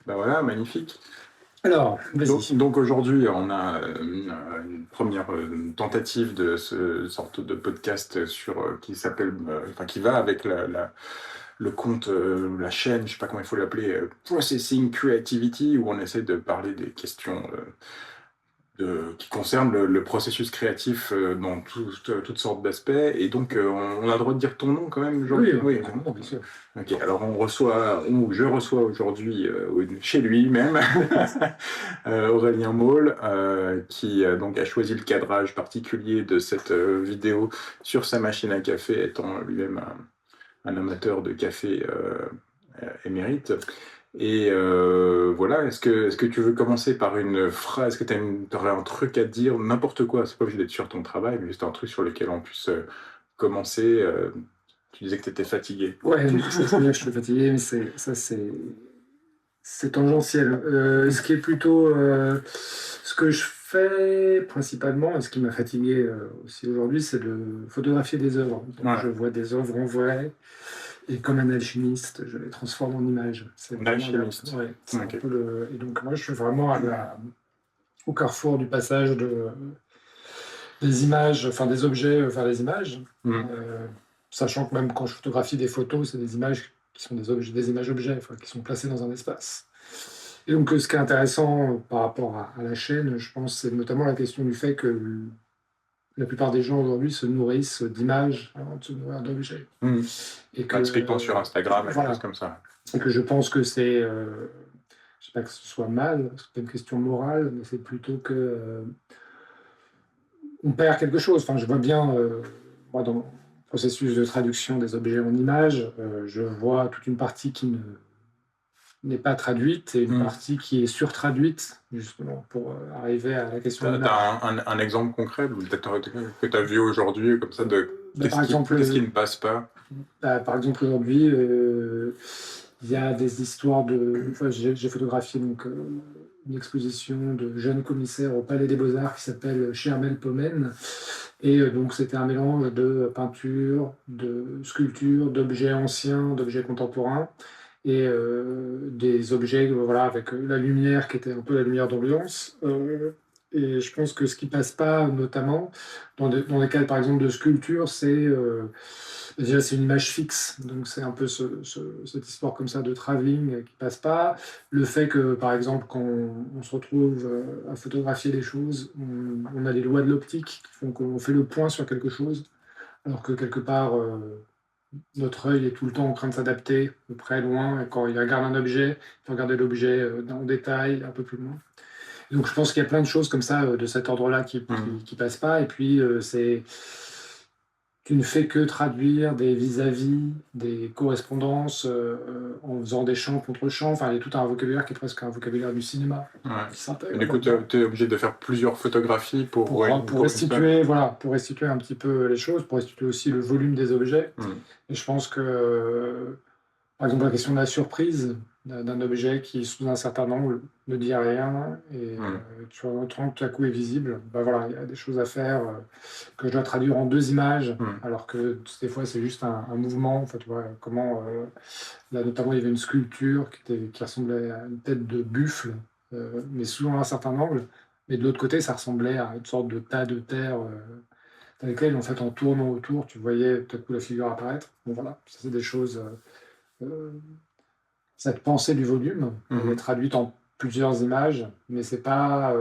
Bah voilà, magnifique. Alors, Donc, vas-y. donc aujourd'hui, on a une première tentative de ce sorte de podcast qui s'appelle, enfin qui va avec le compte, la chaîne, je sais pas comment il faut l'appeler, Processing Creativity, où on essaie de parler des questions qui concernent le processus créatif dans toutes sortes d'aspects. Et donc, on a le droit de dire ton nom quand même, Jean? Oui, Oui. évidemment, bien sûr. Ok, alors je reçois aujourd'hui chez lui même Aurélien Maul, qui donc a choisi le cadrage particulier de cette vidéo sur sa machine à café, étant lui-même un amateur de café émérite. Et voilà, est-ce que tu veux commencer par une phrase, est-ce que tu aurais un truc à dire, n'importe quoi, c'est pas obligé d'être sur ton travail, mais juste un truc sur lequel on puisse commencer. Tu disais que tu étais fatigué. Ouais, mais ça, c'est bien, je suis fatigué, mais c'est tangentiel. Ce qui est plutôt ce que je fais principalement, et ce qui m'a fatigué aussi aujourd'hui, c'est de photographier des œuvres. Donc, Ouais, je vois des œuvres en vrai, et comme un alchimiste, je les transforme en images. C'est un vraiment alchimiste. ouais, c'est un Ok. peu le. Et donc, moi, je suis vraiment au carrefour du passage des images, enfin des objets vers les images. Mm. Euh, Sachant que même quand je photographie des photos, c'est des images qui sont des objets, des images objets, enfin, qui sont placées dans un espace. Et donc, ce qui est intéressant par rapport à la chaîne, je pense, c'est notamment la question du fait que la plupart des gens aujourd'hui se nourrissent d'images avant de se nourrir d'objets. Mm. Et que, Bah, typiquement sur Instagram et des choses voilà, comme ça. et que je pense que c'est, je sais pas que ce soit mal, c'est pas une question morale, mais c'est plutôt que on perd quelque chose. Enfin, je vois bien, moi, dans le processus de traduction des objets en images, je vois toute une partie qui n'est pas traduite et une Mm. partie qui est surtraduite, justement, pour arriver à la question de l'image. T'as un exemple concret ou peut-être que tu as vu aujourd'hui, comme ça, de Ben, qu'est-ce qui ne passe pas? par exemple, aujourd'hui, il y a des histoires de. Enfin, j'ai photographié donc, une exposition de jeunes commissaires au Palais des Beaux-Arts qui s'appelle Chermel Pomen. Et donc, c'était un mélange de peinture, de sculpture, d'objets anciens, d'objets contemporains et des objets voilà, avec la lumière qui était un peu la lumière d'ambiance. Et je pense que ce qui passe pas, notamment dans les cas par exemple de sculpture, c'est déjà c'est une image fixe, donc c'est un peu cette histoire comme ça de travelling qui passe pas. Le fait que par exemple quand on se retrouve à photographier des choses, on a les lois de l'optique qui font qu'on fait le point sur quelque chose, alors que quelque part notre œil est tout le temps en train de s'adapter, de près, loin, et quand il regarde un objet, il faut regarder l'objet en détail, un peu plus loin. Et donc je pense qu'il y a plein de choses comme ça, de cet ordre-là, Mm. qui passent pas. Et puis, tu ne fais que traduire des vis-à-vis, des correspondances, en faisant des champs contre champs. Enfin, il y a tout un vocabulaire qui est presque un vocabulaire du cinéma, Ouais. qui Et s'intègre du coup, tu là-dedans es obligé de faire plusieurs photographies pour pour une seule. restituer, voilà, pour restituer un petit peu les choses, pour restituer aussi le volume des objets. Mm. Et je pense que par exemple, la question de la surprise d'un objet qui, sous un certain angle, ne dit rien et Mm. tu vois, autrement, tout à coup est visible. Ben voilà, il y a des choses à faire que je dois traduire en deux images, Mm. alors que des fois c'est juste un mouvement. Enfin, tu vois, comment là notamment il y avait une sculpture qui ressemblait à une tête de buffle, mais sous un certain angle. Mais de l'autre côté, ça ressemblait à une sorte de tas de terre dans lesquelles, en fait, en tournant autour, tu voyais tout à coup la figure apparaître. Bon voilà, ça c'est des choses. Euh, Cette pensée du volume, elle est Mhm. traduite en plusieurs images, mais c'est pas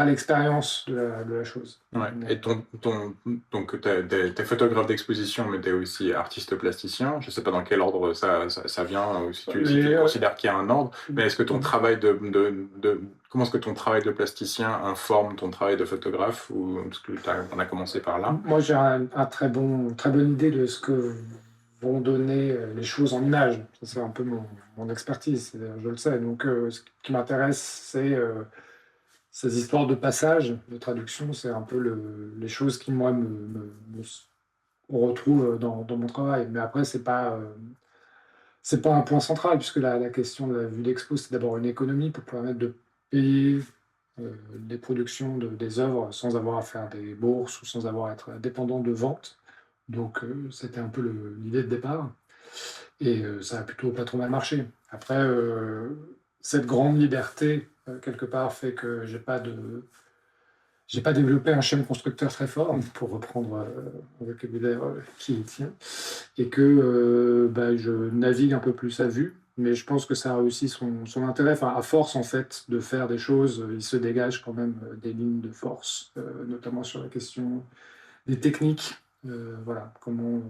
l'expérience de la chose. Ouais. Et donc, t'es photographe d'exposition, mais tu es aussi artiste plasticien. Je sais pas dans quel ordre ça vient, ou si tu Les, considères qu'il y a un ordre, mais est-ce que ton travail comment est-ce que ton travail de plasticien informe ton travail de photographe, ou est-ce que on a commencé par là? Moi, j'ai un très bonne idée de ce que vont donner les choses en images. Ça, c'est un peu mon expertise, je le sais. Donc, ce qui m'intéresse, c'est ces histoires de passage, de traduction. C'est un peu les choses qui, moi, me retrouvent dans mon travail. Mais après, c'est pas un point central, puisque la question de la vue d'expo, c'est d'abord une économie pour permettre de payer des productions des œuvres sans avoir à faire des bourses ou sans avoir à être dépendant de ventes. Donc, c'était un peu l'idée de départ. Et ça a plutôt pas trop mal marché. Après, cette grande liberté, quelque part, fait que j'ai pas développé un chaîne constructeur très fort, pour reprendre un vocabulaire qui y tient, et que bah, je navigue un peu plus à vue. Mais je pense que ça a aussi son intérêt. Enfin, à force en fait de faire des choses, il se dégage quand même des lignes de force, notamment sur la question des techniques. Voilà, comment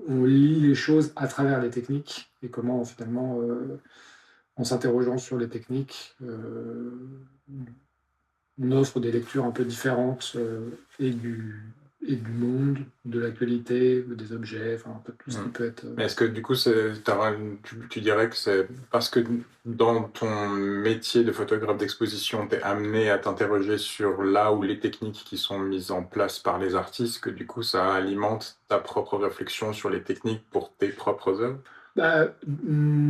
on lit les choses à travers les techniques et comment finalement, en s'interrogeant sur les techniques, on offre des lectures un peu différentes et du monde, de l'actualité, des objets, enfin un peu tout ce qui Mm. peut être. Mais est-ce que du coup, tu dirais que c'est parce que dans ton métier de photographe d'exposition, tu es amené à t'interroger sur là où les techniques qui sont mises en place par les artistes, que du coup, ça alimente ta propre réflexion sur les techniques pour tes propres œuvres? Bah,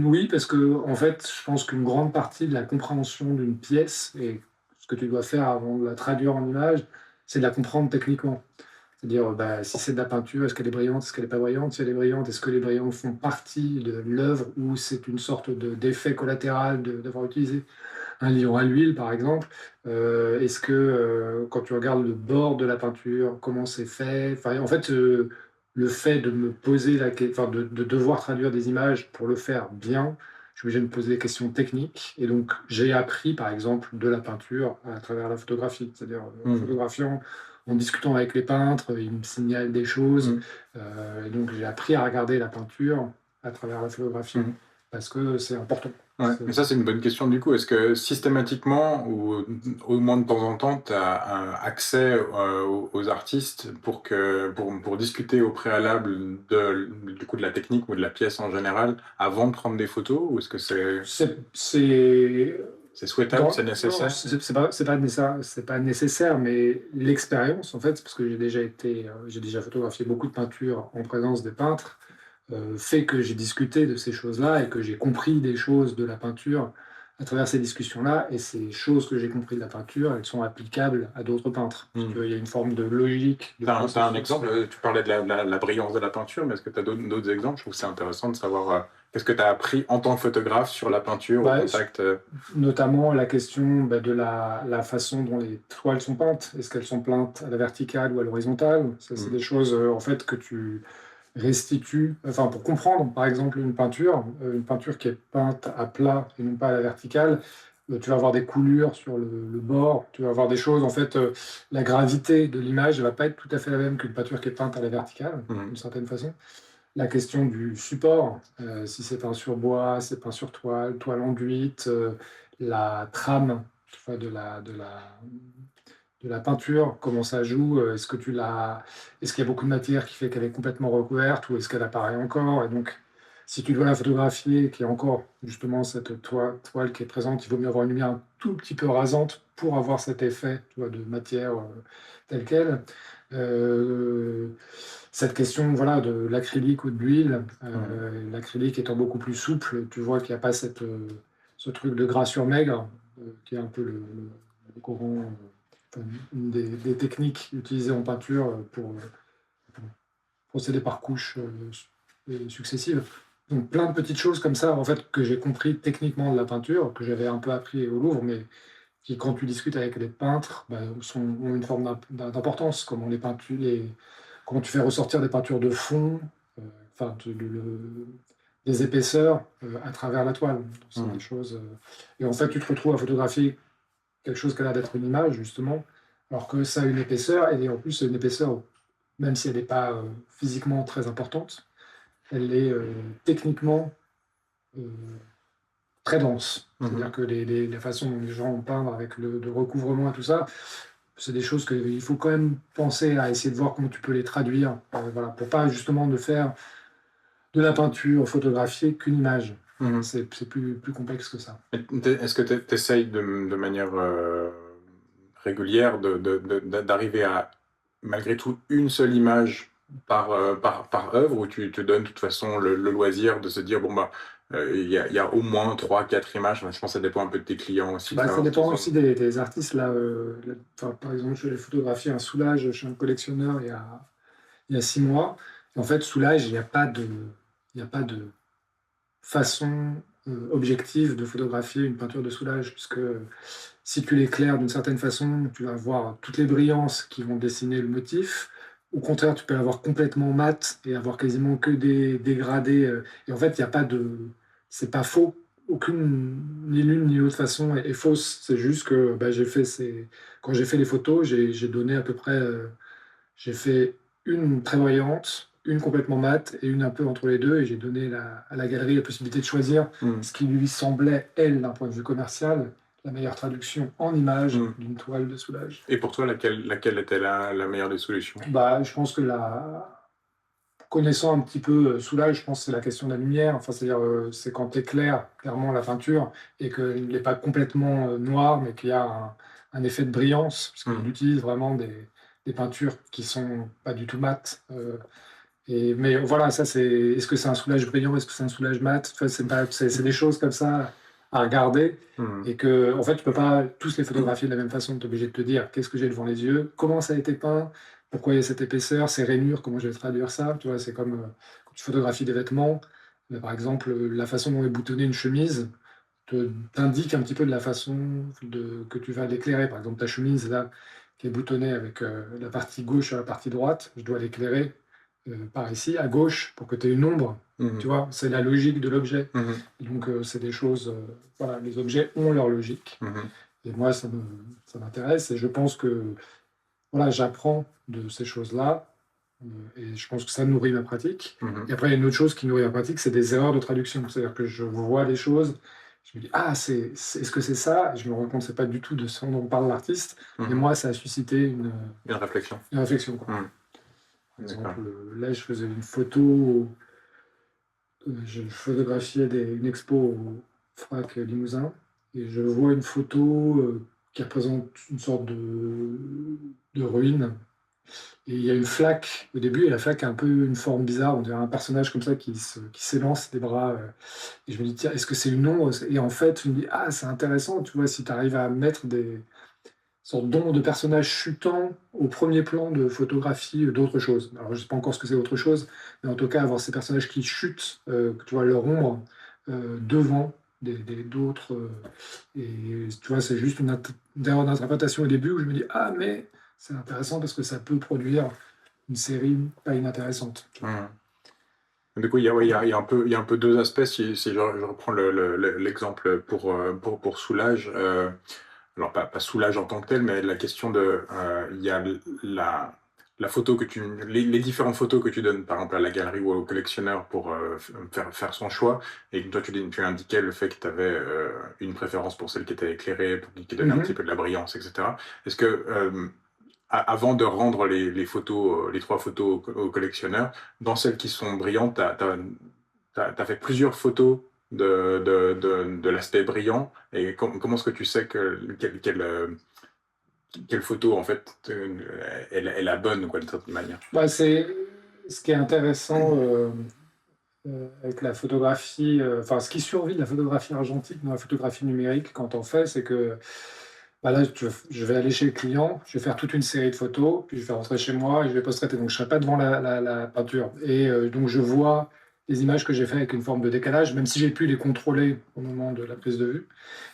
oui, parce que en fait, je pense qu'une grande partie de la compréhension d'une pièce et ce que tu dois faire avant de la traduire en image, c'est de la comprendre techniquement. C'est-à-dire, bah, si c'est de la peinture, est-ce qu'elle est brillante, est-ce qu'elle n'est pas brillante? Si elle est brillante, est-ce que les brillants font partie de l'œuvre ou c'est une sorte d'effet collatéral d'avoir utilisé un lion à l'huile, par exemple? Est-ce que quand tu regardes le bord de la peinture, comment c'est fait? Enfin, en fait, le fait de me poser enfin, de devoir traduire des images pour le faire bien, je suis obligé de me poser des questions techniques. Et donc, j'ai appris, par exemple, de la peinture à travers la photographie. C'est-à-dire, en Mm. photographiant, en discutant avec les peintres, ils me signalent des choses. Mm. Et donc, j'ai appris à regarder la peinture à travers la photographie Mm. parce que c'est important. Ouais, mais ça c'est une bonne question du coup. Est-ce que systématiquement ou au moins de temps en temps, tu as un accès aux artistes pour discuter au préalable du coup de la technique ou de la pièce en général avant de prendre des photos ou est-ce que c'est souhaitable, c'est Non, nécessaire? c'est pas nécessaire, mais l'expérience, en fait, parce que j'ai déjà photographié beaucoup de peintures en présence des peintres, fait que j'ai discuté de ces choses-là et que j'ai compris des choses de la peinture à travers ces discussions-là. Et ces choses que j'ai compris de la peinture, elles sont applicables à d'autres peintres. Si tu Hmm. veux, il y a une forme de logique, de T'as un processus. exemple, tu parlais de la brillance de la peinture, mais est-ce que tu as d'autres exemples? Je trouve que c'est intéressant de savoir qu'est-ce que tu as appris en tant que photographe sur la peinture au Bah, contact. notamment la question bah, de la façon dont les toiles sont peintes. Est-ce qu'elles sont peintes à la verticale ou à l'horizontale? Ça, c'est Hmm. des choses en fait que tu restitues. Enfin, pour comprendre, par exemple, une peinture qui est peinte à plat et non pas à la verticale, tu vas avoir des coulures sur le bord. Tu vas avoir des choses. En fait, la gravité de l'image ne va pas être tout à fait la même qu'une peinture qui est peinte à la verticale, Hmm. d'une certaine façon. La question du support, si c'est peint sur bois, c'est peint sur toile, toile enduite, la trame, tu vois, de la peinture, comment ça joue, est-ce qu'il y a beaucoup de matière qui fait qu'elle est complètement recouverte ou est-ce qu'elle apparaît encore? Et donc, si tu dois la photographier, qu'il y a encore justement cette toile qui est présente, il vaut mieux avoir une lumière un tout petit peu rasante pour avoir cet effet, tu vois, de matière telle qu'elle. Euh, Cette question voilà, de l'acrylique ou de l'huile, Hmm. l'acrylique étant beaucoup plus souple, tu vois qu'il n'y a pas ce truc de gras sur maigre, qui est un peu le courant, enfin, une des techniques utilisées en peinture pour procéder par couches successives. Donc plein de petites choses comme ça, en fait, que j'ai compris techniquement de la peinture, que j'avais un peu appris au Louvre, mais qui, quand tu discutes avec les peintres, bah, ont une forme d'importance, comment comment tu fais ressortir des peintures de fond, euh, enfin, des épaisseurs à travers la toile. C'est des Hmm. choses. Et en fait, tu te retrouves à photographier quelque chose qui a l'air d'être une image, justement, alors que ça a une épaisseur, et en plus, c'est une épaisseur, même si elle n'est pas physiquement très importante, elle est techniquement euh, très dense. C'est-à-dire Mhm. que la façon dont les gens ont peindre avec le recouvrement et tout ça, c'est des choses qu'il faut quand même penser à essayer de voir comment tu peux les traduire, voilà, pour pas justement ne faire de la peinture photographiée qu'une image. Mhm. C'est plus complexe que ça. Est-ce que tu essayes de manière régulière d'arriver à, malgré tout, une seule image par œuvre, ou tu te donnes de toute façon le loisir de se dire, bon, bah, il y a au moins trois, quatre images. Enfin, je pense que ça dépend un peu de tes clients aussi, de Bah, ça savoir s'ils dépend sont. aussi des artistes. Là, enfin, par exemple, je vais photographier un Soulage chez un collectionneur il y a 6 mois. Et en fait, Soulage, il n'y a pas de façon objective de photographier une peinture de Soulages, puisque si tu l'éclaires d'une certaine façon, tu vas avoir toutes les brillances qui vont dessiner le motif. Au contraire, tu peux l'avoir complètement mat et avoir quasiment que des dégradés. Et en fait, il n'y a pas de. C'est pas faux. Aucune, ni l'une ni l'autre façon est fausse. C'est juste que bah, quand j'ai fait les photos, j'ai donné à peu près. J'ai fait une très brillante, une complètement mate et une un peu entre les deux. Et j'ai donné à la galerie la possibilité de choisir ce qui lui semblait, elle, d'un point de vue commercial, la meilleure traduction en image d'une toile de Soulages. Et pour toi, laquelle était la meilleure des solutions? Bah, je pense que connaissant un petit peu Soulages, je pense que c'est la question de la lumière. Enfin, c'est-à-dire, c'est quand tu éclaires clairement la peinture et qu'elle n'est pas complètement noire, mais qu'il y a un effet de brillance, parce qu'il utilise vraiment des peintures qui sont pas du tout mates. Mais voilà, ça c'est. Est-ce que c'est un Soulage brillant? Est-ce que c'est un Soulage mat? Enfin, c'est des choses comme ça à regarder. Et que, en fait, tu peux pas tous les photographier de la même façon. Tu es obligé de te dire qu'est-ce que j'ai devant les yeux, comment ça a été peint, pourquoi il y a cette épaisseur, ces rainures, comment je vais traduire ça. Tu vois, c'est comme quand tu photographies des vêtements. Par exemple, la façon dont est boutonnée une chemise t'indique un petit peu de la façon que tu vas l'éclairer. Par exemple, ta chemise là, qui est boutonnée avec la partie gauche à la partie droite, je dois l'éclairer par ici, à gauche, pour que tu aies une ombre. Tu vois, c'est la logique de l'objet. Donc, c'est des choses. Voilà, les objets ont leur logique. Et moi, ça m'intéresse. Et je pense que voilà, j'apprends de ces choses-là. Et je pense que ça nourrit ma pratique. Et après, il y a une autre chose qui nourrit ma pratique, c'est des erreurs de traduction. C'est-à-dire que je vois les choses, je me dis, ah, est-ce que c'est ça? Et je me rends compte que ce n'est pas du tout de ce dont parle l'artiste. Et moi, ça a suscité une réflexion. Une réflexion, quoi. Par exemple, là, je faisais une photo, je photographiais une expo au FRAC Limousin, et je vois une photo qui représente une sorte de ruine. Et il y a une flaque au début, et la flaque a un peu une forme bizarre, on dirait un personnage comme ça qui s'élance des bras. Et je me dis, tiens, est-ce que c'est une ombre? Et en fait, je me dis, ah, c'est intéressant, tu vois, si tu arrives à mettre des sortes d'ombres de personnages chutant au premier plan de photographie d'autre chose. Alors, je ne sais pas encore ce que c'est autre chose, mais en tout cas, avoir ces personnages qui chutent, que tu vois leur ombre devant d'autres. Et tu vois, c'est juste une erreur d'interprétation au début où je me dis, ah, mais c'est intéressant parce que ça peut produire une série pas inintéressante. Du coup, il y a un peu deux aspects. Si je reprends l'exemple pour Soulage, alors pas Soulage en tant que tel, mais la question il y a la photo les différentes photos que tu donnes, par exemple à la galerie ou au collectionneur pour faire son choix, et que toi tu indiquais le fait que tu avais une préférence pour celle qui était éclairée, qui donnait un petit peu de la brillance, etc. Est-ce que avant de rendre les photos, les 3 photos au collectionneur, dans celles qui sont brillantes, tu as fait plusieurs photos de l'aspect brillant, et comment est-ce que tu sais quelle photo en fait est la bonne, quoi, de toute manière? Bah, c'est ce qui est intéressant avec la photographie, enfin ce qui survit de la photographie argentique dans la photographie numérique quand on fait, c'est que bah là, je vais aller chez le client, je vais faire toute une série de photos, puis je vais rentrer chez moi et je vais post-traiter. Donc, je ne serai pas devant la peinture. Et donc, je vois les images que j'ai faites avec une forme de décalage, même si j'ai pu les contrôler au moment de la prise de vue.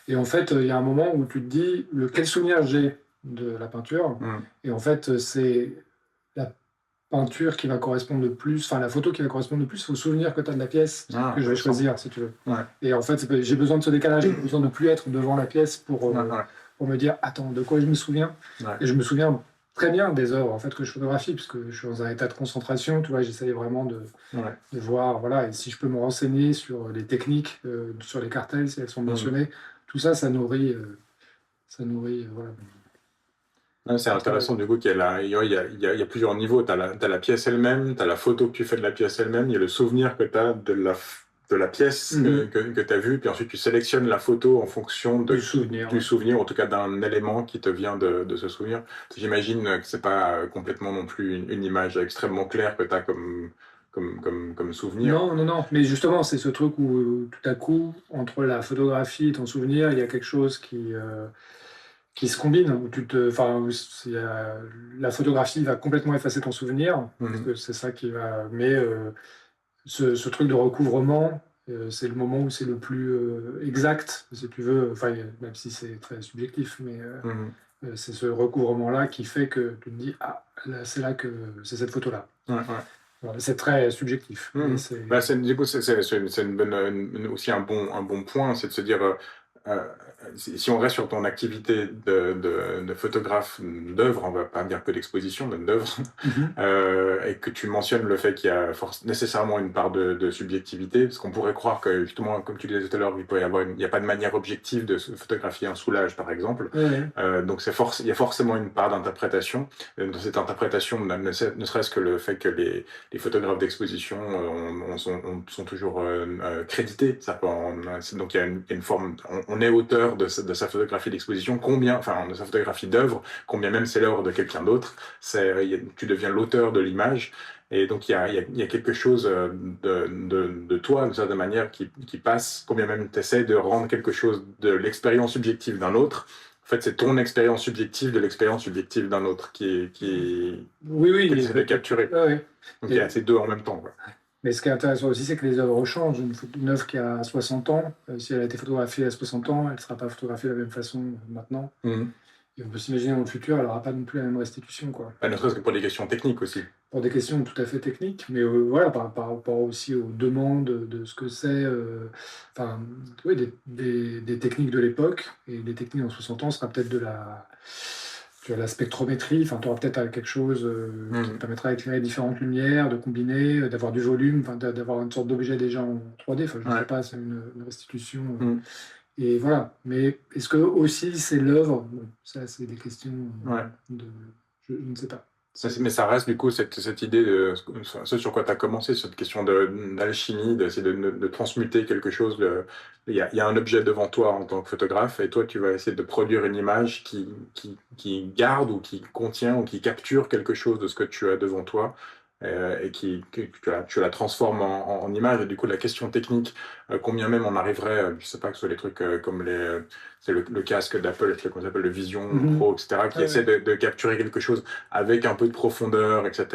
Et en fait, il y a un moment où tu te dis quel souvenir j'ai de la peinture. Et en fait, c'est la peinture qui va correspondre le plus, enfin la photo qui va correspondre le plus au souvenir que tu as de la pièce que je vais choisir, si tu veux. Et en fait, j'ai besoin de ce décalage, j'ai besoin de ne plus être devant la pièce pour me dire, attends, de quoi je me souviens? Et je me souviens très bien des œuvres en fait, que je photographie, puisque je suis dans un état de concentration, tu vois, j'essaye vraiment de voir, voilà, et si je peux me renseigner sur les techniques, sur les cartels, si elles sont mentionnées, tout ça, ça nourrit, voilà. C'est intéressant du coup qu'il il y a plusieurs niveaux. Tu as la pièce elle-même, tu as la photo que tu fais de la pièce elle-même, il y a le souvenir que tu as de la pièce que tu as vue, puis ensuite tu sélectionnes la photo en fonction du souvenir, en tout cas d'un élément qui te vient de ce souvenir. J'imagine que c'est pas complètement non plus une image extrêmement claire que tu as comme souvenir. Non, mais justement, c'est ce truc où tout à coup, entre la photographie et ton souvenir, il y a quelque chose qui se combinent, où la photographie va complètement effacer ton souvenir, parce que c'est ça qui va. Mais ce truc de recouvrement C'est le moment où c'est le plus exact, si tu veux, enfin, même si c'est très subjectif, mais Mhm. c'est ce recouvrement-là qui fait que tu te dis, ah, c'est là que c'est cette photo-là. Ouais, ouais. Voilà, c'est très subjectif, mais Mhm. Bah, du coup, c'est une bonne, aussi un bon point, c'est de se dire, euh, si on reste sur ton activité de photographe d'œuvre, on va pas dire que d'exposition, mais d'œuvre, Mhm. et que tu mentionnes le fait qu'il y a nécessairement une part de subjectivité, parce qu'on pourrait croire que, justement, comme tu disais tout à l'heure, il n'y a pas de manière objective de photographier un soulage, par exemple. Ouais, Donc il y a forcément une part d'interprétation. Dans cette interprétation, ne serait-ce que le fait que les photographes d'exposition sont toujours crédités. Donc il y a une forme, on est auteur de sa photographie d'exposition, enfin de sa photographie d'œuvre, combien même c'est l'œuvre de quelqu'un d'autre. Tu deviens l'auteur de l'image. Et donc, il y a quelque chose de toi, d'une certaine manière, qui passe, combien même tu essaies de rendre quelque chose de l'expérience subjective d'un autre. En fait, c'est ton expérience subjective de l'expérience subjective d'un autre oui, que tu oui, essaies de capturer. ouais, ouais. Donc, il y a ces deux en même temps, quoi. Mais ce qui est intéressant aussi, c'est que les œuvres changent. Une œuvre qui a 60 ans, si elle a été photographiée à 60 ans, elle ne sera pas photographiée de la même façon maintenant. Mhm. Et on peut s'imaginer dans le futur, elle n'aura pas non plus la même restitution, quoi. Bah, ne serait-ce que pour des questions techniques aussi. Pour des questions tout à fait techniques, mais voilà, par rapport aussi aux demandes de ce que c'est, enfin, oui, des techniques de l'époque, et les techniques en 60 ans sera peut-être tu as la spectrométrie, enfin, tu auras peut-être quelque chose qui te Mhm. permettra d'éclairer différentes lumières, de combiner, d'avoir du volume, enfin, d'avoir une sorte d'objet déjà en 3D, enfin, je ne sais Ouais. pas, c'est une restitution. Mhm. Et voilà, mais est-ce que aussi c'est l'œuvre? Bon, ça, c'est des questions Ouais. de... je ne sais pas. Mais ça reste du coup cette idée de ce sur quoi tu as commencé, cette question d'alchimie, d'essayer de transmuter quelque chose. Il y a un objet devant toi en tant que photographe et toi tu vas essayer de produire une image qui garde ou qui contient ou qui capture quelque chose de ce que tu as devant toi et que tu la transformes en image. Et du coup la question technique, combien même on arriverait, je sais pas, que ce soit les trucs comme c'est le casque d'Apple, je sais qu'on appelle le Vision Mhm. Pro, etc., qui Ouais, essaie ouais. de capturer quelque chose avec un peu de profondeur, etc.,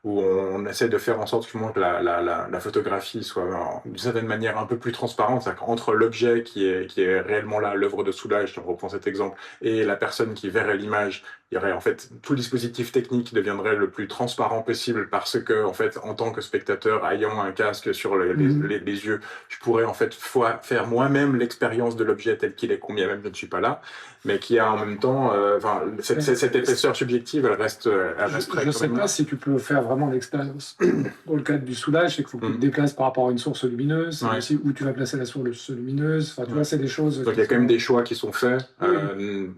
où on essaie de faire en sorte que la photographie soit d'une certaine manière un peu plus transparente, c'est-à-dire qu'entre l'objet qui est réellement là, l'œuvre de soulage, si on reprend cet exemple, et la personne qui verrait l'image, il y aurait en fait tout le dispositif technique deviendrait le plus transparent possible parce que en fait en tant que spectateur ayant un casque sur Mhm. les yeux, je pourrais en fait faire moi-même l'expérience de l'objet tel qu'il est, combien même je ne suis pas là, mais qui a en même temps, enfin, cette épaisseur subjective, elle resterait Je ne quand sais même pas là. si tu peux faire vraiment l'expérience dans le cadre du soulage, c'est qu'il faut que tu te Mm. déplaces par rapport à une source lumineuse, c'est Ouais. aussi où tu vas placer la source lumineuse, enfin tu Ouais. vois, c'est des choses Donc il qui y a quand même sont... des choix qui sont faits, Oui,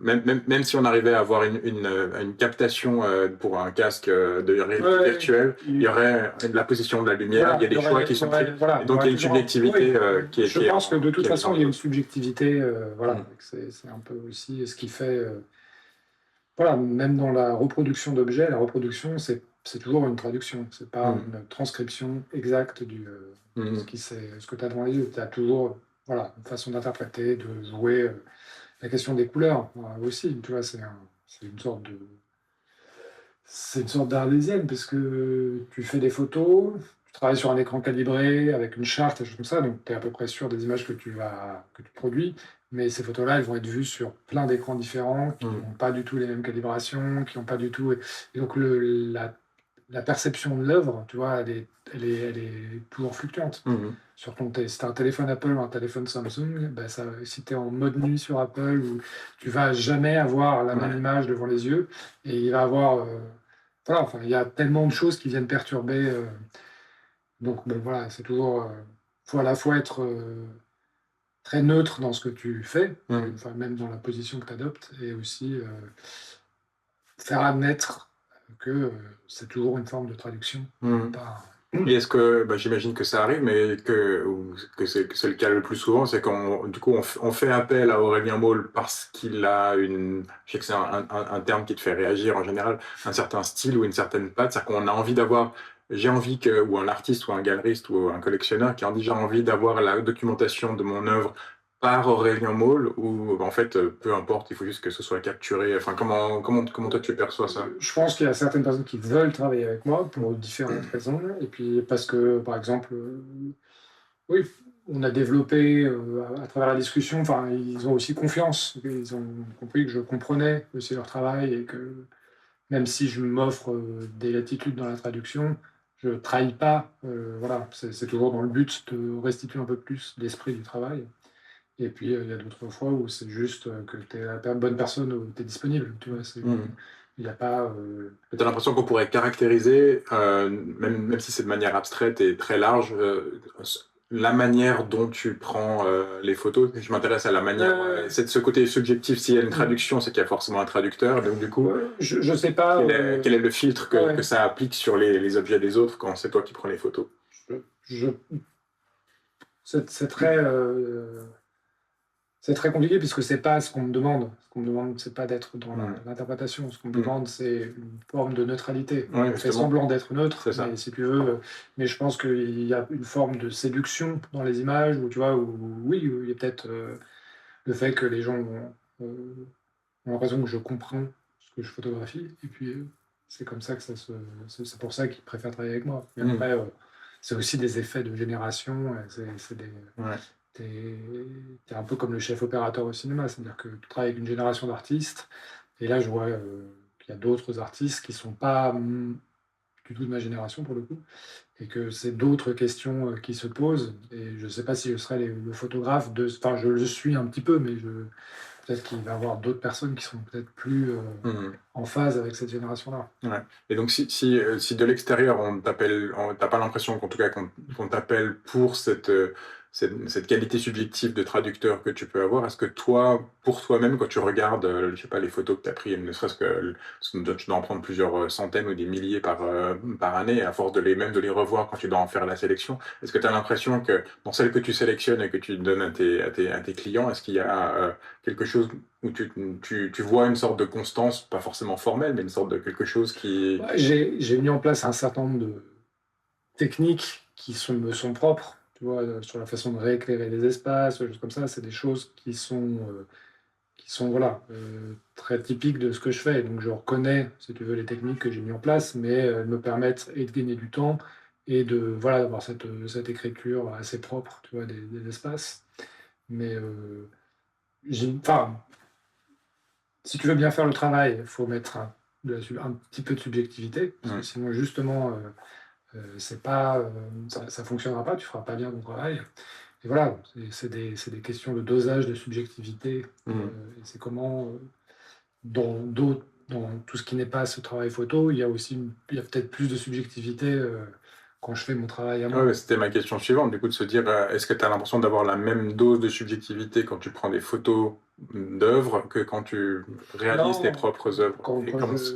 même si on arrivait à avoir une captation pour un casque de réalité ouais, virtuelle, il y il- aurait de la position de la lumière, il y voilà, a des choix qui sont pris, et il y donc il y aurait a une toujours oui, subjectivité je pense que de toute qui est mise façon, en il y a une cause. subjectivité, voilà, Mm. c'est un peu aussi ce qui fait... voilà, même dans la reproduction d'objets, la reproduction, c'est toujours une traduction, c'est pas Mm. une transcription exacte de Mm. ce que tu as devant les yeux. Tu as toujours voilà, une façon d'interpréter, de jouer. La question des couleurs aussi, tu vois, c'est une sorte de, c'est une sorte d'arlésienne, parce que tu fais des photos, tu travailles sur un écran calibré avec une charte, des choses comme ça, donc tu es à peu près sûr des images que tu produis, mais ces photos-là, elles vont être vues sur plein d'écrans différents, qui Mm. n'ont pas du tout les mêmes calibrations, qui n'ont pas du tout... Et donc la perception de l'œuvre, tu vois, elle est toujours fluctuante. Mm. Si tu as un téléphone Apple ou un téléphone Samsung, ben si tu es en mode nuit sur Apple, tu vas jamais avoir la même Ouais. image devant les yeux, et il va avoir... voilà, enfin, il y a tellement de choses qui viennent perturber. Donc, bon, voilà, c'est toujours... faut à la fois être très neutre dans ce que tu fais, Mm. enfin, même dans la position que tu adoptes, et aussi faire admettre que c'est toujours une forme de traduction, et Mm. pas... Et est-ce que, bah, j'imagine que ça arrive, mais que c'est le cas le plus souvent, c'est quand du coup on fait appel à Aurélien Maul parce qu'il a je sais que c'est un terme qui te fait réagir en général, un certain style ou une certaine patte, c'est-à-dire qu'on a envie d'avoir, ou un artiste ou un galeriste ou un collectionneur qui a déjà envie d'avoir la documentation de mon œuvre par Aurélien Maul, ou en fait, peu importe, il faut juste que ce soit capturé. Enfin, comment toi tu perçois ça? Je pense qu'il y a certaines personnes qui veulent travailler avec moi pour différentes raisons. Et puis parce que, par exemple, oui, on a développé à travers la discussion, enfin, ils ont aussi confiance. Ils ont compris que je comprenais aussi leur travail et que même si je m'offre des latitudes dans la traduction, je ne trahis pas. Voilà, c'est toujours dans le but de restituer un peu plus l'esprit du travail. Et puis, il y a d'autres fois où c'est juste que tu es la bonne personne, où tu es disponible. Tu vois, Mhm. il n'y a pas. Tu as l'impression qu'on pourrait caractériser, même si c'est de manière abstraite et très large, la manière dont tu prends les photos. Je m'intéresse à la manière, c'est de ce côté subjectif. S'il y a une traduction, c'est qu'il y a forcément un traducteur. Donc, du coup, je sais pas. quel est le filtre que ça applique sur les objets des autres quand c'est toi qui prends les photos? Je, c'est très. C'est très compliqué puisque c'est pas ce qu'on me demande. Ce qu'on me demande, c'est pas d'être dans l'interprétation. Ce qu'on me demande, c'est une forme de neutralité. Ouais, On fait justement. semblant d'être neutre, C'est ça. mais si tu veux, mais je pense qu'il y a une forme de séduction dans les images, où tu vois, oui, où il y a peut-être le fait que les gens ont l'impression que je comprends ce que je photographie, et puis c'est comme ça que c'est pour ça qu'ils préfèrent travailler avec moi. Mais après, c'est aussi des effets de génération. C'est des Ouais. T'es un peu comme le chef opérateur au cinéma, c'est-à-dire que tu travailles avec une génération d'artistes, et là je vois qu'il y a d'autres artistes qui sont pas du tout de ma génération pour le coup, et que c'est d'autres questions qui se posent, et je sais pas si je serai le photographe de... Enfin, je le suis un petit peu, mais peut-être qu'il va y avoir d'autres personnes qui sont peut-être plus en phase avec cette génération-là. Ouais. Et donc, si de l'extérieur, t'as pas l'impression qu'en tout cas qu'on t'appelle pour cette qualité subjective de traducteur que tu peux avoir, est-ce que toi, pour toi-même, quand tu regardes, je sais pas, les photos que tu as prises, ne serait-ce que tu dois en prendre plusieurs centaines ou des milliers par année, et à force même de les revoir quand tu dois en faire la sélection, est-ce que tu as l'impression que dans celles que tu sélectionnes et que tu donnes à tes clients, est-ce qu'il y a quelque chose où tu vois une sorte de constance, pas forcément formelle, mais une sorte de quelque chose qui... Ouais, j'ai mis en place un certain nombre de techniques me sont propres, tu vois, sur la façon de rééclairer les espaces, des choses comme ça. C'est des choses qui sont voilà, très typiques de ce que je fais. Donc je reconnais, si tu veux, les techniques que j'ai mis en place, mais elles me permettent et de gagner du temps et de voilà, d'avoir cette écriture assez propre, tu vois, des espaces. Mais enfin, si tu veux bien faire le travail, il faut mettre un petit peu de subjectivité, parce que sinon, justement, c'est pas, ça fonctionnera pas, tu feras pas bien ton travail. Et voilà, c'est des questions de dosage, de subjectivité. Et c'est comment, dans tout ce qui n'est pas ce travail photo, il y a peut-être plus de subjectivité quand je fais mon travail à moi. Ouais, c'était ma question suivante, du coup, de se dire, est-ce que tu as l'impression d'avoir la même dose de subjectivité quand tu prends des photos d'œuvres que quand tu réalises tes Non, propres œuvres? Et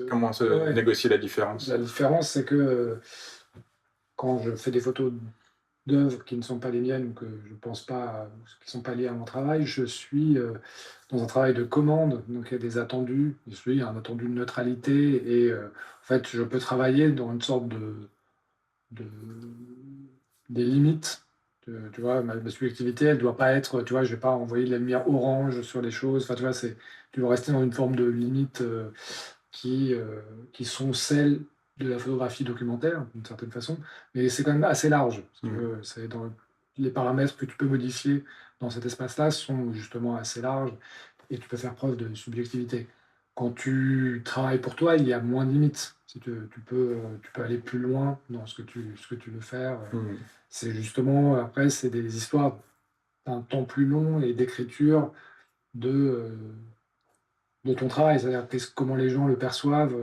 comment se ouais. négocie la La différence? différence, c'est que quand je fais des photos d'œuvres qui ne sont pas les miennes ou que je pense pas, qui sont pas liées à mon travail, je suis dans un travail de commande, donc il y a des attendus, il y a un attendu de neutralité, et en fait, je peux travailler dans une sorte de des limites. Tu vois, ma subjectivité, elle doit pas être, tu vois, je vais pas envoyer de la lumière orange sur les choses. Enfin, tu vois, tu dois rester dans une forme de limite qui, euh, qui sont celles de la photographie documentaire, d'une certaine façon, mais c'est quand même assez large. Si tu veux. Les paramètres que tu peux modifier dans cet espace-là sont justement assez larges, et tu peux faire preuve de subjectivité. Quand tu travailles pour toi, il y a moins de limites. Si tu peux aller plus loin dans ce que tu veux faire. C'est justement, après, c'est des histoires d'un temps plus long et d'écriture de, de ton travail, c'est-à-dire comment les gens le perçoivent.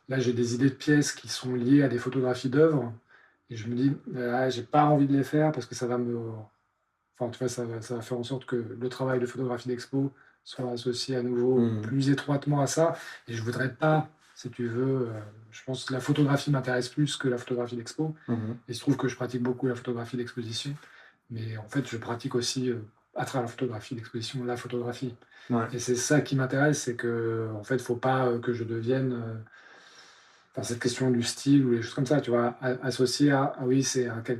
Là, j'ai des idées de pièces qui sont liées à des photographies d'œuvres, et je me dis, j'ai pas envie de les faire parce que ça va me... Enfin, tu vois, ça va faire en sorte que le travail de photographie d'expo soit associé à nouveau plus étroitement à ça, et je voudrais pas, si tu veux, je pense que la photographie m'intéresse plus que la photographie d'expo, et il se trouve que je pratique beaucoup la photographie d'exposition, mais en fait, je pratique aussi, à travers la photographie d'exposition, la photographie. Ouais. Et c'est ça qui m'intéresse, c'est que en fait, faut pas que je devienne, enfin, cette question du style ou les choses comme ça, tu vois, associé à, ah oui,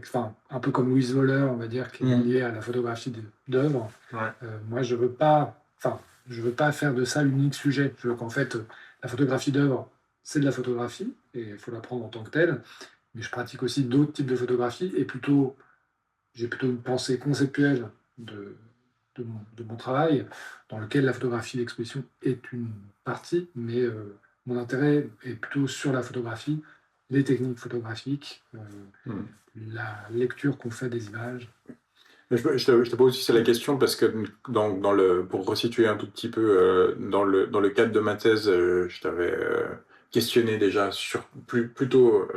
enfin, un peu comme Louise Woller, on va dire, qui est lié à la photographie d'œuvres. Ouais. Moi, je veux pas faire de ça l'unique sujet. Je veux qu'en fait, la photographie d'œuvre, c'est de la photographie et il faut la prendre en tant que telle. Mais je pratique aussi d'autres types de photographie, et plutôt j'ai plutôt une pensée conceptuelle de mon travail, dans lequel la photographie d'exposition est une partie, mais mon intérêt est plutôt sur la photographie, les techniques photographiques, Hmm. la lecture qu'on fait des images. Je te pose aussi la question parce que pour resituer un tout petit peu, dans le cadre de ma thèse, je t'avais questionné déjà plutôt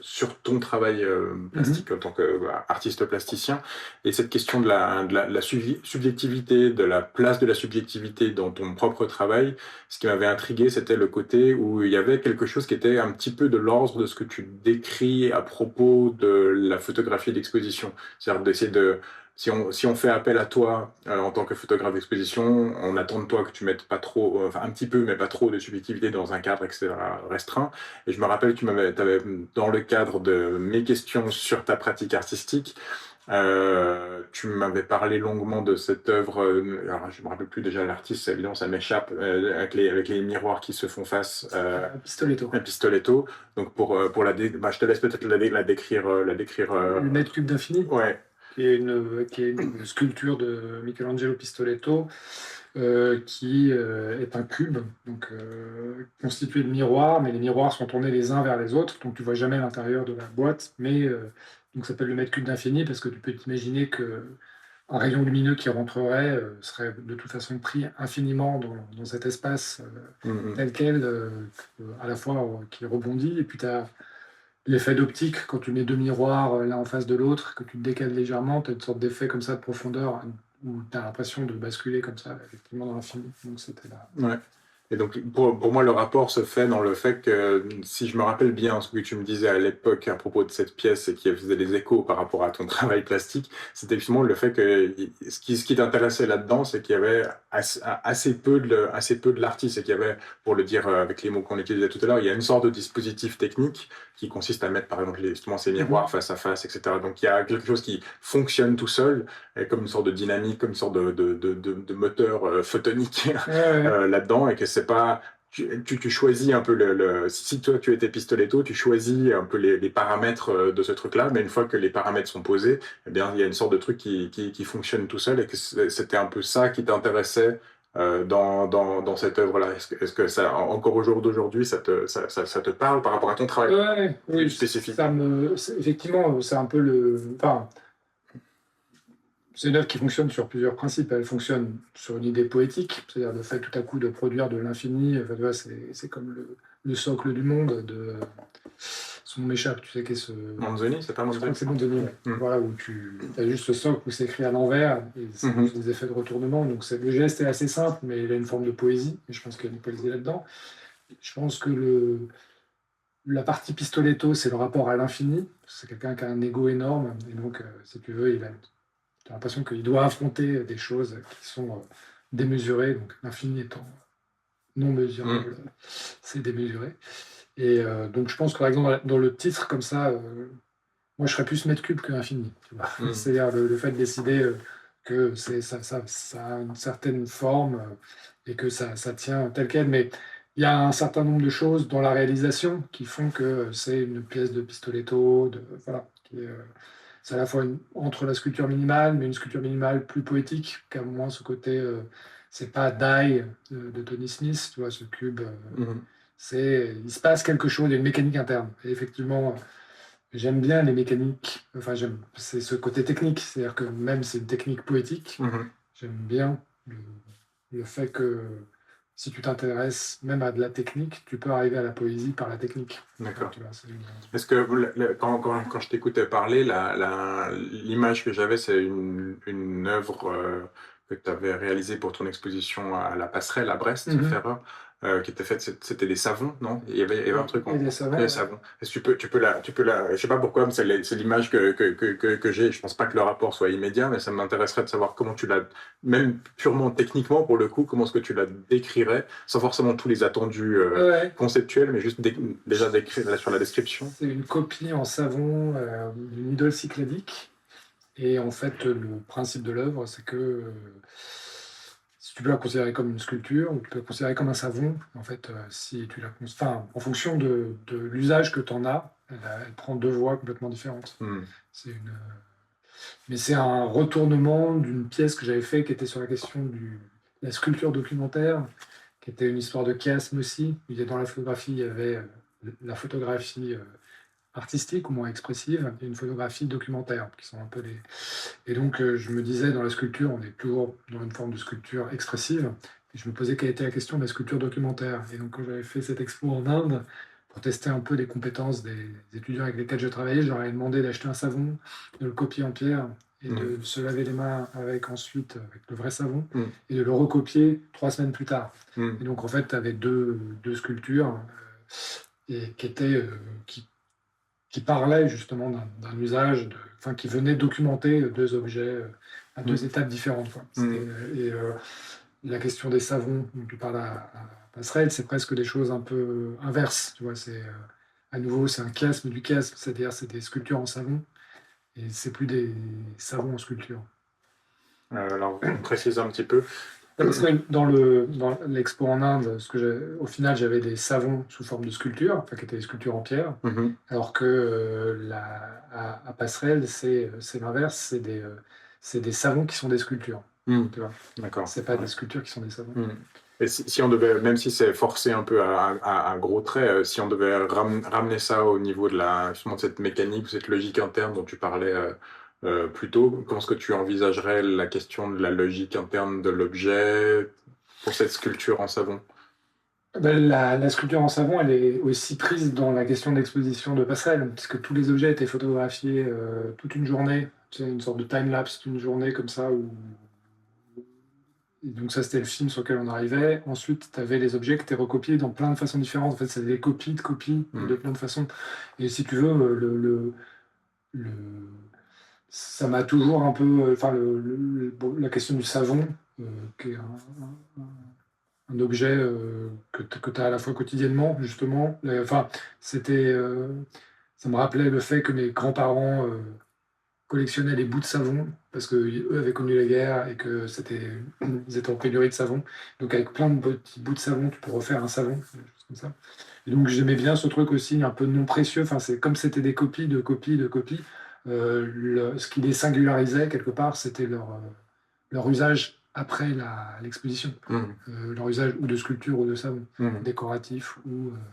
sur ton travail plastique en tant qu'artiste plasticien, et cette question de la subjectivité, de la place de la subjectivité dans ton propre travail. Ce qui m'avait intrigué, c'était le côté où il y avait quelque chose qui était un petit peu de l'ordre de ce que tu décris à propos de la photographie d'exposition. C'est-à-dire d'essayer de si on fait appel à toi en tant que photographe d'exposition, on attend de toi que tu mettes pas trop, enfin un petit peu, mais pas trop de subjectivité dans un cadre, etc., restreint. Et je me rappelle que dans le cadre de mes questions sur ta pratique artistique, tu m'avais parlé longuement de cette œuvre. Alors je me rappelle plus déjà l'artiste, évidemment ça m'échappe, avec les miroirs qui se font face. Pistoletto. Un pistoletto. Donc je te laisse peut-être la décrire. Le mètre cube d'infini, Ouais. qui est une sculpture de Michelangelo Pistoletto, qui est un cube, donc constitué de miroirs, mais les miroirs sont tournés les uns vers les autres, donc tu vois jamais l'intérieur de la boîte, mais donc ça s'appelle le mètre cube d'infini parce que tu peux t'imaginer que un rayon lumineux qui rentrerait serait de toute façon pris infiniment dans cet espace Mhm. tel quel, à la fois qui rebondit, et puis tu as l'effet d'optique, quand tu mets deux miroirs l'un en face de l'autre, que tu te décales légèrement, tu as une sorte d'effet comme ça de profondeur où tu as l'impression de basculer comme ça, effectivement, dans l'infini. Donc c'était là. Ouais. Et donc, pour moi, le rapport se fait dans le fait que, si je me rappelle bien ce que tu me disais à l'époque à propos de cette pièce et qui faisait des échos par rapport à ton travail plastique, c'était justement le fait que ce qui t'intéressait là-dedans, c'est qu'il y avait assez peu de l'artiste, et qu'il y avait, pour le dire avec les mots qu'on utilisait tout à l'heure, il y a une sorte de dispositif technique qui consiste à mettre, par exemple, justement ces miroirs face à face, etc. Donc, il y a quelque chose qui fonctionne tout seul, et comme une sorte de dynamique, comme une sorte de moteur photonique Ouais, ouais. là-dedans, et que c'est pas. Tu choisis un peu si toi tu étais Pistoletto, tu choisis un peu les paramètres de ce truc-là, mais une fois que les paramètres sont posés, eh bien, il y a une sorte de truc qui fonctionne tout seul, et que c'était un peu ça qui t'intéressait dans cette œuvre-là. Est-ce que ça, encore au jour d'aujourd'hui, ça te parle par rapport à ton travail Ouais, plus oui, spécifique? effectivement, c'est un peu enfin, c'est une œuvre qui fonctionne sur plusieurs principes. Elle fonctionne sur une idée poétique, c'est-à-dire le fait tout à coup de produire de l'infini. Enfin, tu vois, c'est comme le socle du monde de. Son nom m'échappe, tu sais, qu'est ce. Manzoni, c'est pas Je crois Manzoni? que c'est Mondoni, ouais. Mm. Voilà, où tu as juste ce socle où c'est écrit à l'envers, et c'est Mhm. juste des effets de retournement. Donc le geste est assez simple, mais il a une forme de poésie, et je pense qu'il y a une poésie là-dedans. Je pense que la partie Pistoletto, c'est le rapport à l'infini. C'est quelqu'un qui a un ego énorme, et donc, si tu veux, t'as l'impression qu'il doit affronter des choses qui sont démesurées, donc l'infini étant non Mm. mesurable, c'est démesuré. Et donc je pense que par exemple dans le titre comme ça, moi je serais plus mètre cube que infini. Tu vois. Mm. C'est-à-dire le fait de décider que ça a une certaine forme et que ça tient tel quel, mais il y a un certain nombre de choses dans la réalisation qui font que c'est une pièce de Pistoletto, voilà, c'est à la fois entre la sculpture minimale, mais une sculpture minimale plus poétique, qui a moins ce côté, c'est pas Die de Tony Smith, tu vois, ce cube, Mhm. il se passe quelque chose, il y a une mécanique interne. Et effectivement, j'aime bien les mécaniques, enfin, c'est ce côté technique, c'est-à-dire que même c'est une technique poétique, Mhm. j'aime bien le fait que si tu t'intéresses même à de la technique, tu peux arriver à la poésie par la technique. Enfin, D'accord. tu vois, Est-ce que quand je t'écoutais parler, l'image que j'avais, c'est une œuvre que tu avais réalisée pour ton exposition à la Passerelle à Brest, sauf Mhm. erreur, qui était faite, c'était des savons, non? Il y avait un truc Et les des savants, ouais. savons. Est-ce que je sais pas pourquoi, mais c'est l'image que j'ai. Je pense pas que le rapport soit immédiat, mais ça m'intéresserait de savoir comment tu l'as, même purement techniquement pour le coup, comment est-ce que tu la décrirais, sans forcément tous les attendus Ouais. conceptuels, mais juste déjà décrire là, sur la description. C'est une copie en savon d'une idole cycladique. Et en fait, le principe de l'œuvre, c'est que si tu peux la considérer comme une sculpture ou tu peux la considérer comme un savon, en fait, si tu enfin, en fonction de l'usage que tu en as, elle prend deux voies complètement différentes. Hmm. C'est une, Mais c'est un retournement d'une pièce que j'avais fait qui était sur la question de la sculpture documentaire, qui était une histoire de chiasme aussi. Dans la photographie, il y avait la photographie artistique ou moins expressive et une photographie documentaire, qui sont un peu des... Et donc, je me disais, dans la sculpture, on est toujours dans une forme de sculpture expressive. Et je me posais quelle était la question de la sculpture documentaire. Et donc, quand j'avais fait cette expo en Inde, pour tester un peu les compétences des étudiants avec lesquels je travaillais, je leur ai demandé d'acheter un savon, de le copier en pierre et de se laver les mains avec ensuite avec le vrai savon et de le recopier 3 semaines plus tard. Et donc, en fait, tu avais deux sculptures et qui parlait justement d'un usage, enfin, qui venait documenter deux objets à deux étapes différentes, quoi. Et la question des savons dont tu parles à Passerelle, c'est presque des choses un peu inverses. Tu vois, à nouveau, c'est un chiasme du chiasme, c'est-à-dire c'est des sculptures en savon et c'est plus des savons en sculpture. Alors, précise un petit peu. Parce que dans l'expo en Inde, au final, j'avais des savons sous forme de sculpture, enfin, qui étaient des sculptures en pierre, alors que à Passerelle, c'est l'inverse, c'est des savons qui sont des sculptures. Tu vois. D'accord. C'est pas des sculptures qui sont des savons. Et si on devait, même si c'est forcé un peu à gros traits, si on devait ramener ça au niveau justement de cette mécanique, cette logique interne dont tu parlais plus tôt, comment est-ce que tu envisagerais la question de la logique interne de l'objet pour cette sculpture en savon? Ben, la sculpture en savon, elle est aussi prise dans la question d'exposition de Passerelle, puisque tous les objets étaient photographiés toute une journée. C'est une sorte de time-lapse d'une journée comme ça, et donc ça, c'était le film sur lequel on arrivait. Ensuite, tu avais les objets qui étaient recopiés dans plein de façons différentes. En fait, c'est des copies de copies de plein de façons. Et si tu veux, ça m'a toujours un peu... Enfin, la question du savon, qui est un objet que tu as à la fois quotidiennement, justement. Enfin, ça me rappelait le fait que mes grands-parents collectionnaient les bouts de savon, parce qu'eux avaient connu la guerre et que ils étaient en pénurie de savon. Donc avec plein de petits bouts de savon, tu peux refaire un savon, des choses comme ça. Et donc j'aimais bien ce truc aussi, un peu non précieux. Enfin, c'est comme c'était des copies de copies de copies. Ce qui les singularisait quelque part, c'était leur usage après l'exposition. Leur usage ou de sculpture ou de savon, décoratif.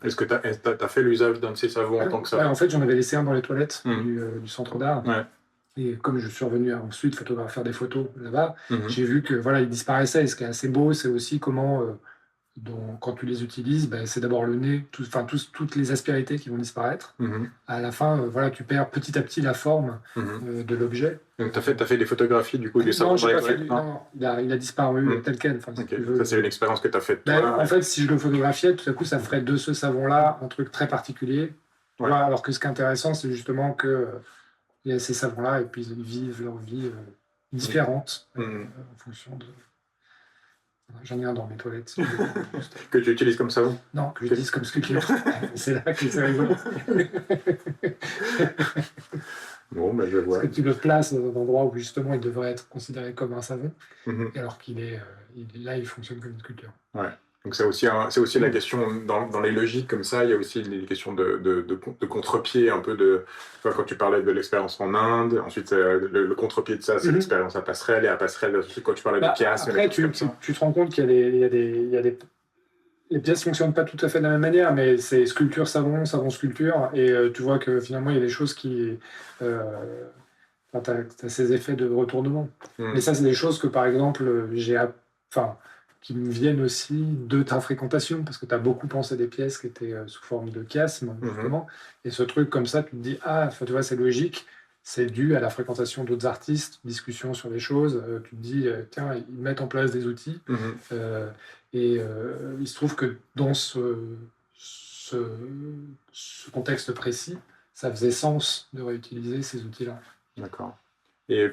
Est-ce que tu as fait l'usage d'un de ces savons en tant que savon? En fait, j'en avais laissé un dans les toilettes du centre d'art. Ouais. Et comme je suis revenu ensuite faire des photos là-bas, j'ai vu que voilà, ils disparaissaient. Et ce qui est assez beau, c'est aussi comment, quand tu les utilises, c'est d'abord le nez, toutes les aspérités qui vont disparaître. À la fin, voilà, tu perds petit à petit la forme de l'objet. Donc tu as fait des photographies du coup du savon? Non, il a disparu tel quel. Enfin, si tu veux. Ça, c'est une expérience que tu as faite toi. En fait, si je le photographiais, tout à coup, ça ferait de ce savon-là un truc très particulier. Ouais. Voilà, alors que ce qui est intéressant, c'est justement que il y a ces savons-là et puis ils vivent leur vie différente en fonction de... J'en ai un dans mes toilettes. Que tu utilises comme savon? Non, que j'utilise comme sculpture. C'est là que c'est rigolo. Bon, ben je vois. Parce que tu le places dans un endroit où justement il devrait être considéré comme un savon, alors qu'il est là, il fonctionne comme une sculpture. Ouais. Donc c'est aussi la question, dans les logiques comme ça, il y a aussi les questions de contre-pied, un peu enfin, quand tu parlais de l'expérience en Inde, ensuite le contre-pied de ça, c'est l'expérience à Passerelle, et à Passerelle, quand tu parlais de chiasme. Après, tu te rends compte qu'il y a des les pièces ne fonctionnent pas tout à fait de la même manière, mais c'est sculpture, savon, savon, sculpture, et tu vois que finalement il y a des choses qui... tu as ces effets de retournement. Mais ça, c'est des choses que par exemple, qui me viennent aussi de ta fréquentation, parce que tu as beaucoup pensé des pièces qui étaient sous forme de chiasme, justement, et ce truc comme ça, tu te dis, tu vois, c'est logique, c'est dû à la fréquentation d'autres artistes, discussion sur les choses, tu te dis, tiens, ils mettent en place des outils, et il se trouve que dans ce contexte précis, ça faisait sens de réutiliser ces outils-là. D'accord. Et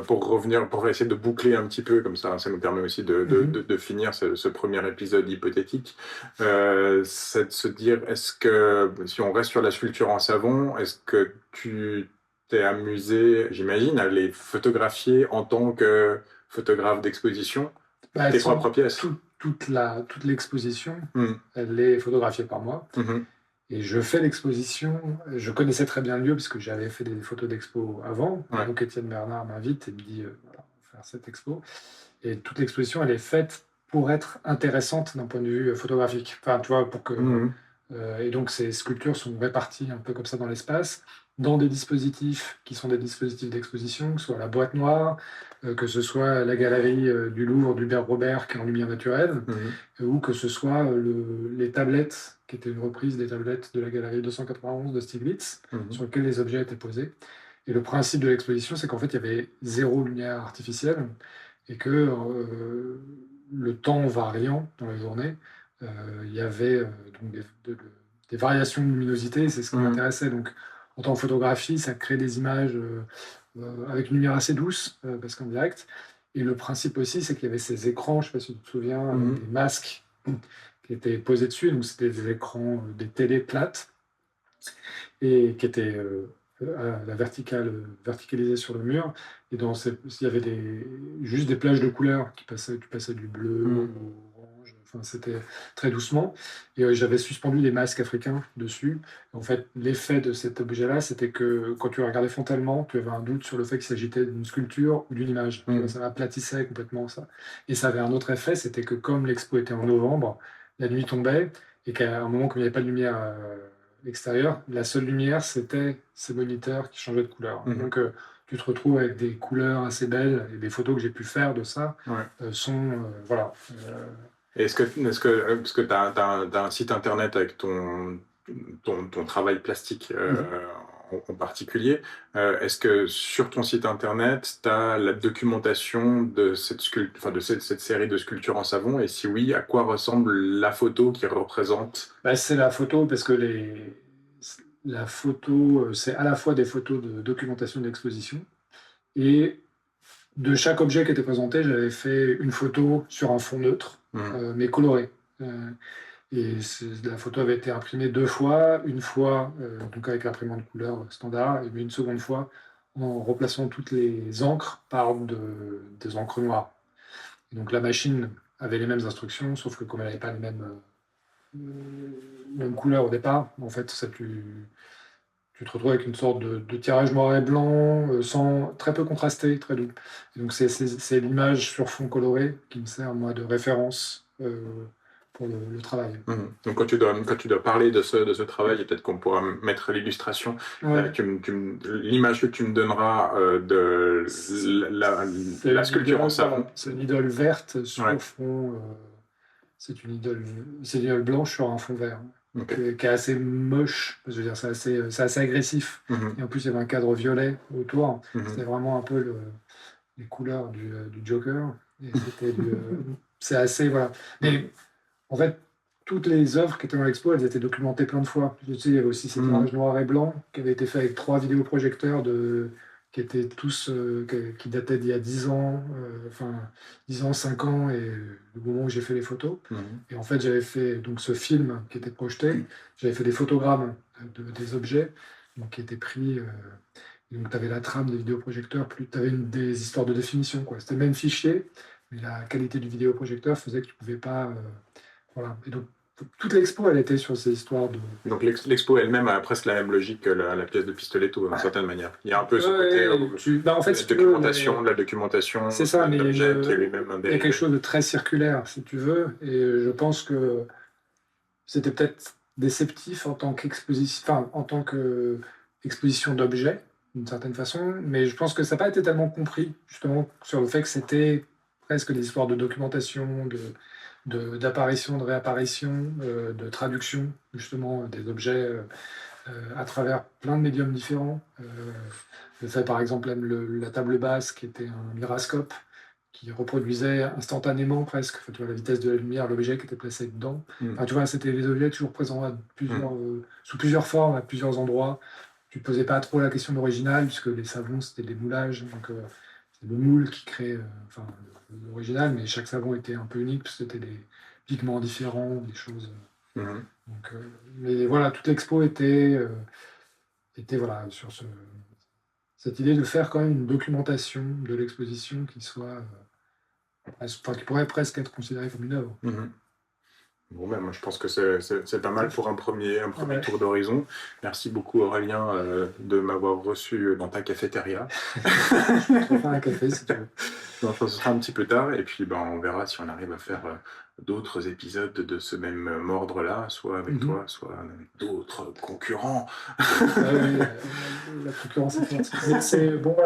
pour essayer de boucler un petit peu, comme ça nous permet aussi de finir ce premier épisode hypothétique, c'est de se dire, est-ce que, si on reste sur la sculpture en savon, est-ce que tu t'es amusé, j'imagine, à les photographier en tant que photographe d'exposition, tes propres pièces? Toute l'exposition, elle est photographiée par moi. Et je fais l'exposition, je connaissais très bien le lieu, puisque j'avais fait des photos d'expo avant. Et Ouais. donc Étienne Bernard m'invite et me dit, voilà, on va faire cette expo. Et toute l'exposition, elle est faite pour être intéressante d'un point de vue photographique. Enfin, tu vois, pour que Mhm. et donc ces sculptures sont réparties un peu comme ça dans l'espace, dans des dispositifs qui sont des dispositifs d'exposition, que ce soit la boîte noire, que ce soit la galerie du Louvre d'Hubert Robert qui est en lumière naturelle, Mhm. ou que ce soit les tablettes, qui étaient une reprise des tablettes de la galerie 291 de Stiglitz, Mhm. sur lesquelles les objets étaient posés. Et le principe de l'exposition, c'est qu'en fait, il y avait zéro lumière artificielle et que le temps variant dans la journée, il y avait donc des variations de luminosité, c'est ce qui Mhm. m'intéressait. Donc, en tant que photographie, ça crée des images avec une lumière assez douce, parce qu'en direct. Et le principe aussi, c'est qu'il y avait ces écrans, je ne sais pas si tu te souviens, avec Mhm. des masques qui étaient posés dessus. Donc, c'était des écrans, des télés plates, et qui était à la verticale, verticalisée sur le mur. Et il y avait juste des plages de couleurs qui passaient, tu passais du bleu Mhm. au orange, enfin, c'était très doucement. Et j'avais suspendu des masques africains dessus. En fait, l'effet de cet objet-là, c'était que quand tu le regardais frontalement, tu avais un doute sur le fait qu'il s'agitait d'une sculpture ou d'une image. Tu vois, Mhm. ça aplatissait complètement ça. Et ça avait un autre effet, c'était que comme l'expo était en novembre, la nuit tombait, et qu'à un moment, comme il n'y avait pas de lumière extérieur, la seule lumière, c'était ces moniteurs qui changeaient de couleur. Mhm. Donc, tu te retrouves avec des couleurs assez belles, et des photos que j'ai pu faire de ça Ouais. sont, voilà. Parce que tu as un site internet avec ton travail plastique Mhm. en particulier, est-ce que sur ton site internet, tu as la documentation de enfin, de cette série de sculptures en savon? Et si oui, à quoi ressemble la photo qui représente? Bah, c'est la photo, parce que la photo, c'est à la fois des photos de documentation d'exposition, et de chaque objet qui était présenté, j'avais fait une photo sur un fond neutre, Mhm. mais coloré. Et la photo avait été imprimée deux fois, une fois donc avec l'imprimante couleur standard, et puis une seconde fois en remplaçant toutes les encres par des encres noires. Et donc la machine avait les mêmes instructions, sauf que comme elle n'avait pas les mêmes couleurs au départ, en fait, tu te retrouves avec une sorte de tirage noir et blanc, très peu contrasté, très doux. Et donc c'est l'image sur fond coloré qui me sert, moi, de référence pour le travail. Mhm. Donc quand tu dois parler de ce travail, et peut-être qu'on pourra mettre l'illustration, Ouais. l'image que tu me donneras de C'est la une sculpture en idole, savon. voilà, c'est une idole verte Ouais, sur fond. C'est une idole blanche sur un fond vert, ok. qui est assez moche. Je veux dire, c'est assez agressif. Mhm. Et en plus, il y avait un cadre violet autour. C'était Mhm. vraiment un peu les couleurs du Joker. Et c'est assez, voilà. Mais en fait, toutes les œuvres qui étaient dans l'expo, elles étaient documentées plein de fois. Tu sais, il y avait aussi ces tirages Mhm. noir et blanc qui avaient été faits avec trois vidéoprojecteurs qui étaient tous, qui dataient d'il y a 10 ans, enfin 10 ans, 5 ans, et le moment où j'ai fait les photos. Mhm. Et en fait, j'avais fait donc ce film qui était projeté, j'avais fait des photogrammes des objets donc, qui étaient pris. Et donc, tu avais la trame des vidéoprojecteurs, plus tu avais des histoires de définition, quoi. C'était le même fichier, mais la qualité du vidéoprojecteur faisait que tu ne pouvais pas. Voilà. Et donc, toute l'expo, elle était sur ces histoires de. Donc l'expo elle-même a presque la même logique que la pièce de Pistoletto, d'une certaine manière. Il y a un peu ce côté Bah, en fait, si tu veux, la documentation c'est ça, mais d'objet qui est lui-même un il y a quelque dérivé. chose de très circulaire, si tu veux, et je pense que c'était peut-être déceptif en tant qu'exposition, enfin, en tant que exposition d'objets, d'une certaine façon, mais je pense que ça n'a pas été tellement compris, justement, sur le fait que c'était presque des histoires de documentation, d'apparition, de réapparition, de traduction, justement, des objets à travers plein de médiums différents. Le fait, par exemple, même la table basse, qui était un mirascope, qui reproduisait instantanément presque, enfin, tu vois, la vitesse de la lumière, l'objet qui était placé dedans. Enfin, Mhm. tu vois, c'était des objets toujours présents Mhm. sous plusieurs formes, à plusieurs endroits. Tu ne posais pas trop la question d'original, puisque les savons, c'était des moulages. Donc, c'est le moule qui crée enfin, l'original, mais chaque savon était un peu unique, parce que c'était des pigments différents, des choses. Mhm. Donc, mais voilà, toute l'expo était voilà, sur cette idée de faire quand même une documentation de l'exposition qui soit, enfin, qui pourrait presque être considérée comme une œuvre. Mhm. Bon, ben, moi, je pense que c'est pas mal pour un premier Ouais. tour d'horizon. Merci beaucoup, Aurélien, de m'avoir reçu dans ta cafétéria. Je peux te refaire un café si tu veux. Non, ce sera un petit peu tard, et puis ben, on verra si on arrive à faire d'autres épisodes de ce même ordre-là, soit avec Mhm. toi, soit avec d'autres concurrents. Ouais, ouais, la concurrence est forte. Mais c'est bon, voilà.